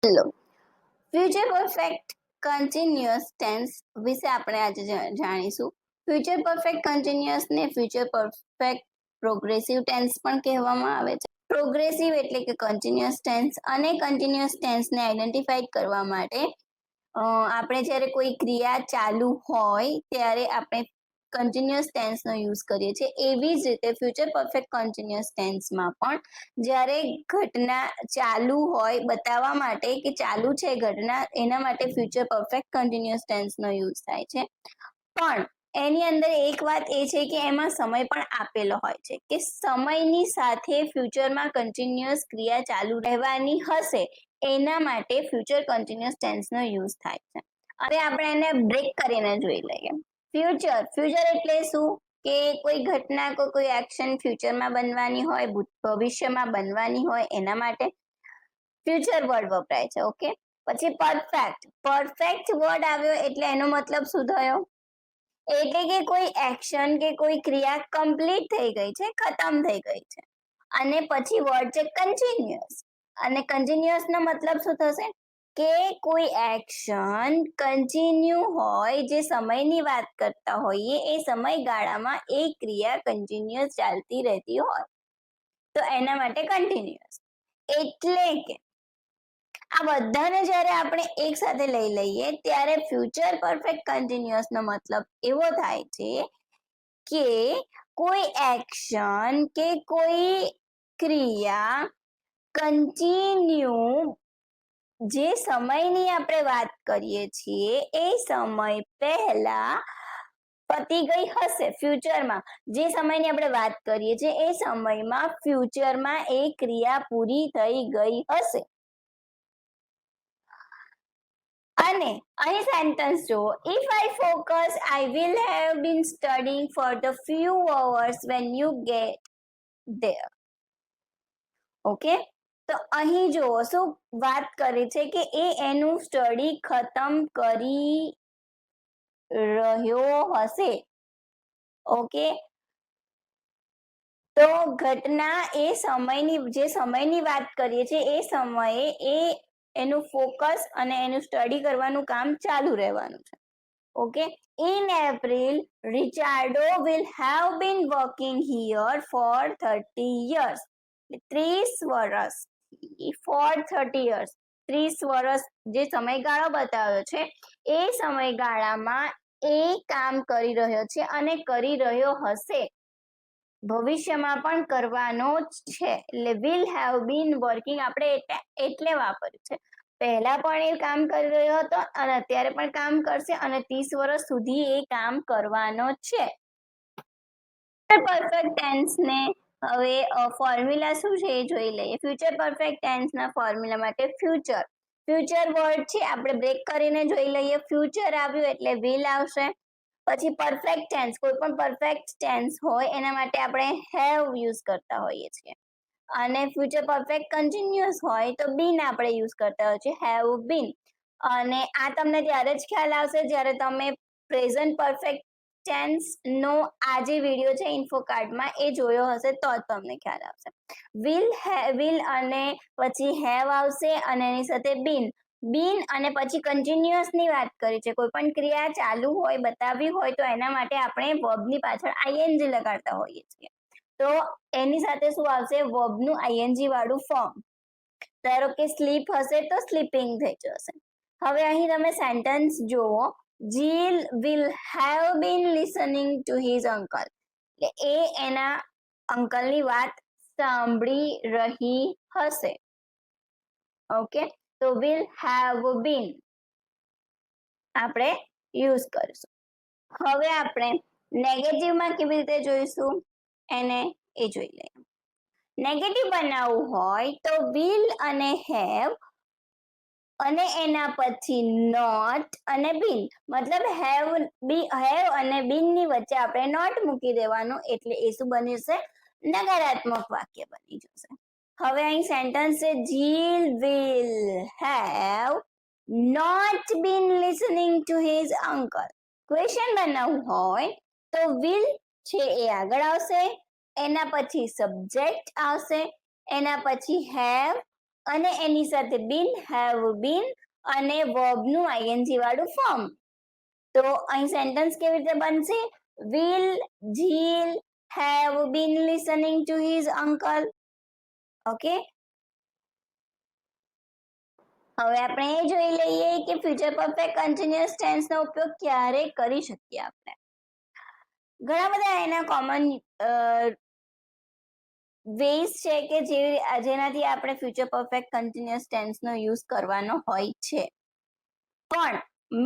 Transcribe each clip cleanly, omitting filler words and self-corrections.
લો future perfect continuous tense વિશે આપણે આજે જાણીશું. ફ્યુચર પરફેક્ટ કન્ટિન્યુઅસ ને ફ્યુચર પરફેક્ટ પ્રોગ્રેસિવ ટેન્સ પણ કહેવામાં આવે છે. પ્રોગ્રેસિવ એટલે કે કન્ટિન્યુઅસ ટેન્સ, અને કન્ટિન્યુઅસ ટેન્સને આઈડેન્ટિફાઈ કરવા માટે આપણે જ્યારે કોઈ ક્રિયા ચાલુ હોય ત્યારે આપણે કન્ટિન્યુઅસ ટેન્સનો યુઝ કરીએ છીએ. એવી જ રીતે ફ્યુચર પરફેક્ટ કન્ટિન્યુઅસ ટેન્સમાં પણ જ્યારે ઘટના ચાલુ હોય બતાવવા માટે કે ચાલુ છે ઘટના, એના માટે ફ્યુચર પરફેક્ટ કન્ટિન્યુઅસ ટેન્સનો યુઝ થાય છે. પણ એની અંદર એક વાત એ છે કે એમાં સમય પણ આપેલો હોય છે કે સમયની સાથે ફ્યુચરમાં કન્ટિન્યુઅસ ક્રિયા ચાલુ રહેવાની હશે, એના માટે ફ્યુચર કન્ટિન્યુઅસ ટેન્સનો યુઝ થાય છે. હવે આપણે એને બ્રેક કરીને જોઈ લઈએ. ફ્યુચર એટલે શું કે કોઈ ઘટના કોઈ એક્શન ફ્યુચરમાં બનવાની હોય, ભવિષ્યમાં બનવાની હોય, એના માટે ફ્યુચર વર્ડ વપરાય છે. ઓકે, પછી પરફેક્ટ વર્ડ આવ્યો એટલે એનો મતલબ શું થયો? એટલે કે કોઈ એક્શન કે કોઈ ક્રિયા કમ્પ્લીટ થઈ ગઈ છે, ખતમ થઈ ગઈ છે. અને પછી વર્ડ છે કન્ટિન્યુઅસ, અને કન્ટિન્યુઅસ નો મતલબ શું થશે કે કોઈ એક્શન કન્ટિન્યુ હોય, જે સમયની વાત કરતા હોઈએ એ સમયગાળામાં એ ક્રિયા કન્ટિન્યુઅસ ચાલતી રહેતી હોય તો એના માટે કન્ટિન્યુઅસ. એટલે કે આ બધાને જ્યારે આપણે એક સાથે લઈ લઈએ ત્યારે ફ્યુચર પરફેક્ટ કન્ટિન્યુઅસ નો મતલબ એવો થાય છે કે કોઈ એક્શન કે કોઈ ક્રિયા કન્ટિન્યુ, જે સમયની આપણે વાત કરીએ છીએ એ સમય પહેલા પતી ગઈ હશે. ફ્યુચરમાં જે સમયની આપણે વાત કરીએ છીએ એ સમયમાં ફ્યુચરમાં એ ક્રિયા પૂરી થઈ ગઈ હશે. અને અહીં સેન્ટેન્સ જુઓ, if I focus I will have bin studying for the few hours when you get there. Okay, તો અહીં જુઓ શું વાત કરે છે કે એ એનું સ્ટડી ખતમ કરી રહ્યો હશે. ઓકે, તો ઘટના એ સમયની, જે સમયની વાત કરીએ છીએ એ સમયે એ એનું ફોકસ અને એનું સ્ટડી કરવાનું કામ ચાલુ રહેવાનું છે. Okay, in April Ricardo will have been working here for 30 years. 30 વર્ષ for 30 years, 30 વર્ષ જે સમયગાળો બતાવ્યો છે એ સમયગાળામાં એ કામ કરી રહ્યો છે અને કરી રહ્યો હશે, ભવિષ્યમાં પણ કરવાનો જ છે. એટલે will have been working આપણે એટલે વાપર્યું છે. પહેલા પણ એ કામ કરી રહ્યો હતો અને અત્યારે પણ કામ કરશે અને 30 વર્ષ સુધી એ કામ કરવાનો છે. પરફેક્ટ ટેન્સ ને હવે ફોર્મ્યુલા શું છે એ જોઈ લઈએ. ફ્યુચર પરફેક્ટ ટેન્સ ના ફોર્મ્યુલા માટે ફ્યુચર વર્ડ છે આપણે બ્રેક કરીને જોઈ લઈએ. ફ્યુચર આવ્યું એટલે will આવશે. પછી પરફેક્ટ ટેન્સ, કોઈ પણ પરફેક્ટ ટેન્સ હોય એના માટે આપણે હેવ યુઝ કરતા હોઈએ છીએ, અને ફ્યુચર પરફેક્ટ કન્ટિન્યુઅસ હોય તો બીન આપણે યુઝ કરતા હોઈએ છીએ, હેવ બીન. અને આ તમને ત્યારે જ ખ્યાલ આવશે જ્યારે તમે પ્રેઝન્ટ પરફેક્ટ ટેન્સ નો આ જે વિડીયો છે ઇન્ફો કાર્ડમાં એ જોયો હશે તો જ તમને ખ્યાલ આવશે. વિલ અને પછી હેવ આવશે અને એની સાથે બીન અને પછી કન્ટિન્યુઅસ ની વાત કરી છે. કોઈ પણ ક્રિયા ચાલુ હોય બતાવવી હોય તો એના માટે આપણે વર્બ ની પાછળ આઈએનજી લગાડતા હોઈએ છીએ. તો એની સાથે શું આવશે? વર્બ નું આઈએનજી વાળું ફોર્મ. ધારો કે સ્લીપ હશે તો સ્લીપિંગ થઈ જશે. હવે અહીં તમે સેન્ટેન્સ જુઓ, Jill will have been listening to his uncle. એટલે એ એના અંકલની વાત સાંભળી રહી હશે. ઓકે, તો વિલ હેવ બીન આપણે યુઝ કરીશું. હવે આપણે નેગેટિવમાં કેવી રીતે જોઈશું એને એ જોઈ લઈએ. નેગેટિવ બનાવવું હોય તો વિલ અને હેવ અને એના પછી નોટ અને બીન, મતલબ હેવ અને બીન ની વચ્ચે આપણે નોટ મૂકી દેવાનું, એટલે એ શું બની જશે? નકારાત્મક વાક્ય બની જશે. હવે અહીં સેન્ટેન્સ છે, Jill will have not been listening to his uncle. Question બનાવવું હોય તો will છે એ આગળ આવશે, એના પછી સબ્જેક્ટ આવશે, એના પછી have અને એની સાથે બીન, હેવ બીન અને વર્બ નું આઈએનજી વાળું ફોર્મ. તો અહીં સેન્ટેન્સ કેવી રીતે બનશે? Will Jill have been listening to his uncle. Okay, હવે આપણે એ જોઈ લઈએ કે ફ્યુચર પરફેક્ટ કન્ટિન્યુઅસ ટેન્સ નો ઉપયોગ ક્યારે કરી શકીએ આપણે. ઘણા બધા એના કોમન વેઝ છે કે જેનાથી આપણે ફ્યુચર પરફેક્ટ કન્ટિન્યુઅસ ટેન્સ નો યુઝ કરવાનો હોય છે. પણ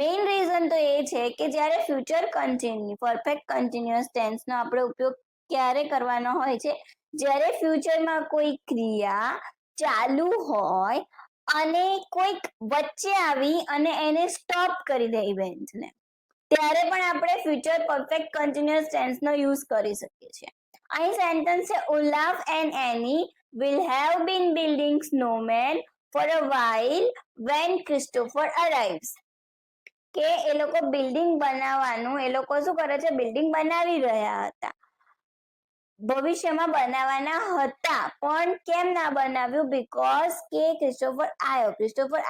મેઇન રીઝન તો એ છે કે જ્યારે ફ્યુચર પરફેક્ટ કન્ટિન્યુઅસ ટેન્સ નો આપણે ઉપયોગ ક્યારે કરવાનો હોય છે? જ્યારે ફ્યુચરમાં કોઈ ક્રિયા ચાલુ હોય અને કોઈક વચ્ચે આવી અને એને સ્ટોપ કરી દે ઇવેન્ટને, ત્યારે પણ આપણે ફ્યુચર પરફેક્ટ કન્ટિન્યુઅસ ટેન્સ નો યુઝ કરી શકીએ છીએ. અહીં સેન્ટેન્સ છે Olaf and Annie will have been building snowman for a while when Christopher arrives. કે એ લોકો બિલ્ડિંગ બનાવવાનું, એ લોકો શું કરે છે? બિલ્ડિંગ બનાવી રહ્યા હતા, ભવિષ્યમાં બનાવવાના હતા, પણ કેમ ના બનાવ્યું? બીકોઝ કે ક્રિસ્ટોફર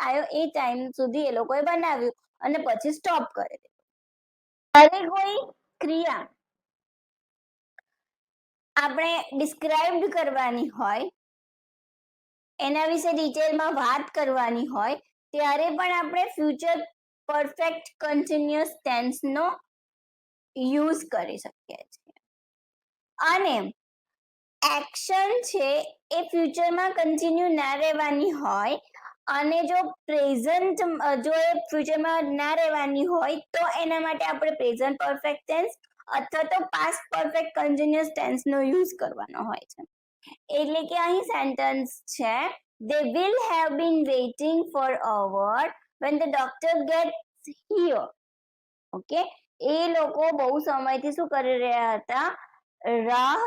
આવ્યો એ ટાઈમ સુધી એ લોકોએ બનાવ્યું અને પછી સ્ટોપ કરી દીધું. હવે કોઈ ક્રિયા આપણે ડિસ્ક્રાઇબ કરવાની હોય, એના વિશે ડિટેલમાં વાત કરવાની હોય, ત્યારે પણ આપણે ફ્યુચર પરફેક્ટ કન્ટિન્યુઅસ ટેન્સ નો યુઝ કરી શકીએ છીએ. અને એક્શન છે એ ફ્યુચરમાં કન્ટિન્યુ ના રહેવાની હોય અને જો એ ફ્યુચરમાં ના રહેવાની હોય તો એના માટે આપણે પ્રેઝન્ટ પરફેક્ટ ટેન્સ અથવા તો પાસ્ટ પરફેક્ટ કન્ટિન્યુઅસ ટેન્સ નો યુઝ કરવાનો હોય છે. એટલે કે અહીં સેન્ટેન્સ છે they will have been waiting for hour when the doctor gets here. Okay, એ લોકો બહુ સમયથી શું કરી રહ્યા હતા? રાહ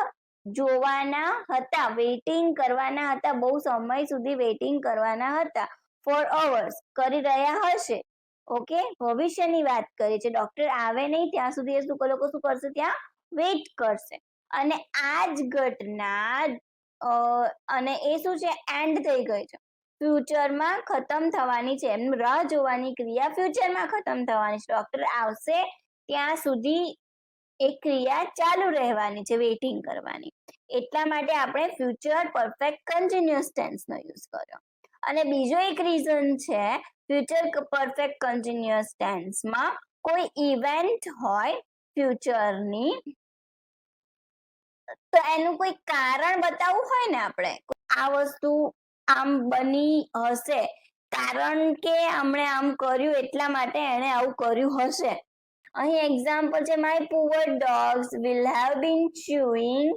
જોવાના હતા, વેઇટિંગ કરવાના હતા, બહુ સમય સુધી વેઇટિંગ કરવાના હતા. ફોર અવર્સ કરી રહ્યા હશે. ઓકે, ભવિષ્યની વાત કરી છે. ડોક્ટર આવે નહીં ત્યાં સુધી એ લોકો શું કરશે? ત્યાં વેઇટ કરશે. અને આ જ ઘટના અને એ શું છે? એન્ડ થઈ ગઈ છે, ફ્યુચરમાં ખતમ થવાની છે. એમ રાહ જોવાની ક્રિયા ફ્યુચરમાં ખતમ થવાની છે. ડોક્ટર આવશે ત્યાં સુધી એ ક્રિયા ચાલુ રહેવાની છે, વેઇટિંગ કરવાની. એટલા માટે આપણે ફ્યુચર પરફેક્ટ કન્ટિન્યુઅસ ટેન્સ નો યુઝ કર્યો. અને બીજો એક રીઝન છે ફ્યુચર પરફેક્ટ કન્ટિન્યુઅસ ટેન્સમાં કોઈ ઇવેન્ટ હોય ફ્યુચરની, તો એનું કોઈ કારણ બતાવવું હોય ને, આપણે આ વસ્તુ આમ બની હશે કારણ કે આપણે આમ કર્યું એટલા માટે એને આવું કર્યું હશે. અહીં એક્ઝામ્પલ છે my poor dogs will have been chewing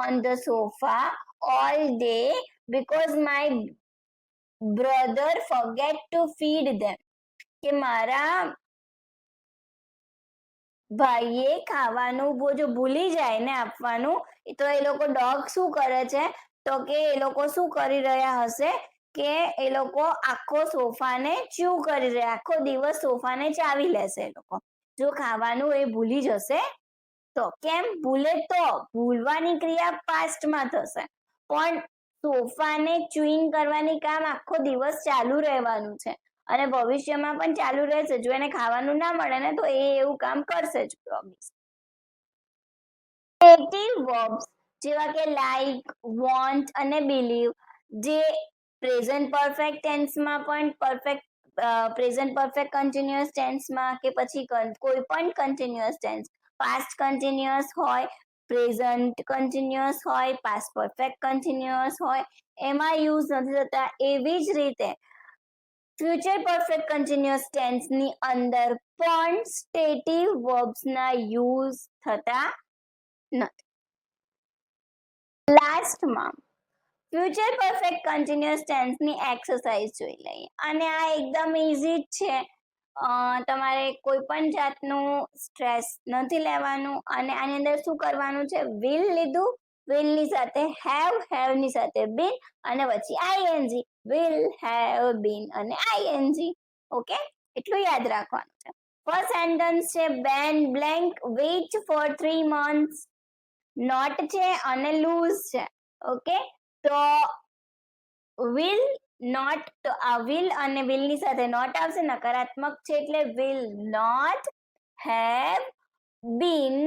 on the sofa all day because my brother forget to feed them. કે મારા ભાઈએ ખાવાનું જો ભૂલી જાય ને આપવાનું, તો એ લોકો ડોગ શું કરે છે? તો કે એ લોકો શું કરી રહ્યા હશે કે એ લોકો આખો સોફાને ચ્યુ કરી રહ્યા, આખો દિવસ સોફાને ચાવી લેશે એ લોકો, જો ખાવાનું એ ભૂલી જશે તો. કેમ ભૂલે? તો ભૂલવાની ક્રિયા પાસ્ટમાં થશે, પણ સોફાને ચ્યુઇંગ કરવાની કામ આખો દિવસ ચાલુ રહેવાનું છે અને ભવિષ્યમાં પણ ચાલુ રહેશે. જો એને ખાવાનું ના મળે ને તો એ એવું કામ કરશે જ. ક્રિએટિવ વર્બ્સ જેવા કે લાઈક, વોન્ટ અને બિલીવ, જે પ્રેઝન્ટ પરફેક્ટ ટેન્સમાં પણ પ્રેઝન્ટ પરફેક્ટ કન્ટિન્યુઅસ ટેન્સમાં કે પછી કોઈ પણ કન્ટિન્યુઅસ ટેન્સ, પાસ્ટ કન્ટિન્યુઅસ હોય, પ્રેઝન્ટ કન્ટિન્યુઅસ હોય, પાસ્ટ પરફેક્ટ કન્ટિન્યુઅસ હોય, એમાં યુઝ નથી થતા. એવી જ રીતે ફ્યુચર પરફેક્ટ કન્ટિન્યુઅસ ટેન્સની અંદર પણ સ્ટેટિવ વર્બ્સના યુઝ થતા નથી. લાસ્ટમાં ફ્યુચર પરફેક્ટ કન્ટિન્યુઅસ ટેન્સની એક્સરસાઇઝ જોઈ લઈએ. અને આ એકદમ ઇઝી જ છે, તમારે કોઈ પણ જાતનું સ્ટ્રેસ નથી લેવાનું. અને આની અંદર શું કરવાનું છે? વિલ લીધું, વિલની સાથે હેવની સાથે બીન અને પછી આઈએનજી, વિલ હેવ બીન અને આઈએનજી. ઓકે, એટલું યાદ રાખવાનું છે. ફર્સ્ટ સેન્ટેન્સ છે Ben blank wait for 3 months. Note છે અને લૂઝ છે. ઓકે, તો વિલ નોટ, તો આ will અને will ની સાથે નોટ આવશે, નકારાત્મક છે એટલે will not have been,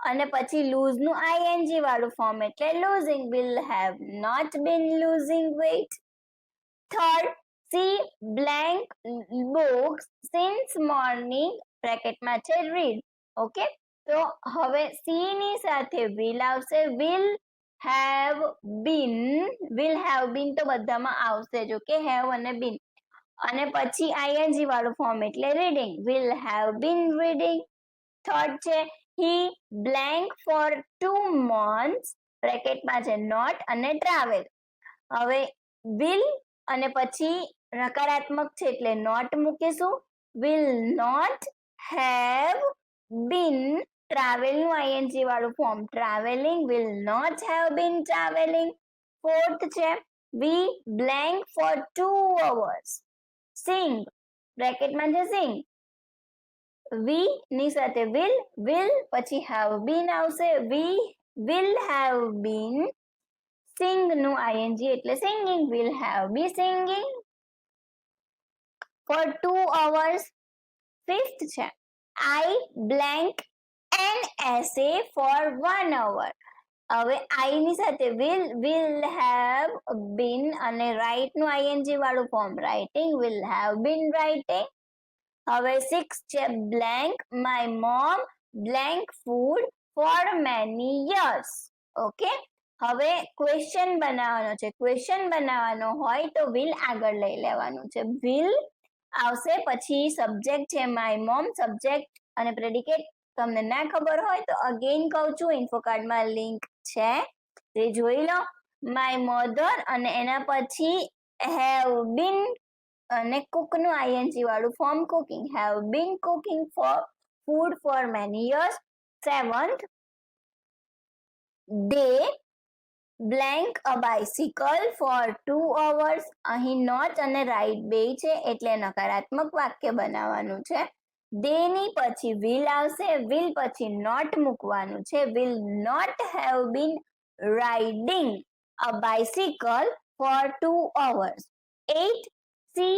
અને પછી lose નું ing વાળું ફોર્મ એટલે losing, will have not been losing weight. Third, she blank books since morning, બ્રેકેટમાં છે read. ઓકે, તો હવે c ની સાથે will આવશે, will have been તો બધામાં આવશે જ. ઓકે, have અને been, અને પછી ing વાળું ફોર્મ એટલે reading, will have been reading. Third છે he blank for 2 months, બ્રેકેટમાં છે not અને travel. હવે will અને પછી નકારાત્મક છે એટલે not મૂકીશું, will not have been, travel નું ing વાળું form traveling, will not have been traveling. Fourth છે we blank for 2 hours sing, બ્રેકેટમાં છે sing, we ની સાથે will પછી have been આવશે, we will have been, sing નું ing એટલે singing, will have been singing for 2 hours. Fifth છે I blank an essay for 1 hour. હવે I ની સાથે will have been અને write નું ing વાળું form writing, will have been writing. હવે 6 છે blank my mom blank food for many years. Okay, હવે ક્વેશ્ચન બનાવવાનો છે. ક્વેશ્ચન બનાવવાનો હોય તો will આગળ લઈ લેવાનું છે. will આવશે, પછી સબ્જેક્ટ છે માય મોમ, સબ્જેક્ટ અને પ્રેડિકેટ. તમને ના ખબર હોય તો અગેન કહું છું, ઇન્ફો કાર્ડમાં લિંક છે, તે જોઈ લો. માય મધર અને એના પછી હેવ બીન અને કુક નું ing વાળું form cooking, have been cooking for food for many years. Seventh, they blank a bicycle for 2 hours. અહીં not અને right બે છે એટલે નકારાત્મક વાક્ય બનાવવાનું છે. they ની પછી will આવશે, will પછી not મૂકવાનું છે, will not have been riding a bicycle for 2 hours. 8, she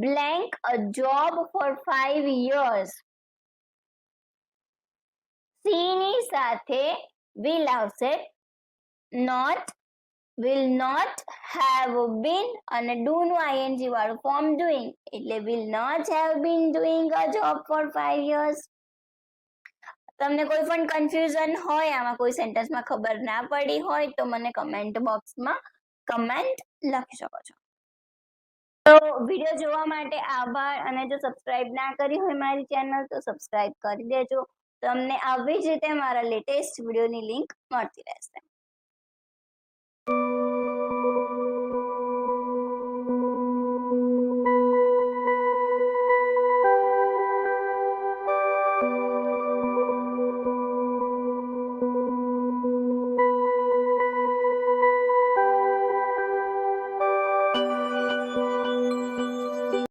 blank a job for 5 years. c ની સાથે will આવશે, not, will not have been અને do નું ing વાળું ફોર્મ doing એટલે will not have been doing a job for 5 years. તમને કોઈ પણ કન્ફ્યુઝન હોય, આમાં કોઈ સેન્ટેન્સમાં ખબર ના પડી હોય તો મને કમેન્ટ બોક્સમાં કમેન્ટ લખી શકો છો. તો વિડીયો જોવા માટે આભાર, અને જો સબસ્ક્રાઇબ ના કરી હોય મારી ચેનલ તો સબસ્ક્રાઇબ કરી દેજો. તમને આવી જ રીતે મારા લેટેસ્ટ વિડીયોની લિંક મળતી રહેશે.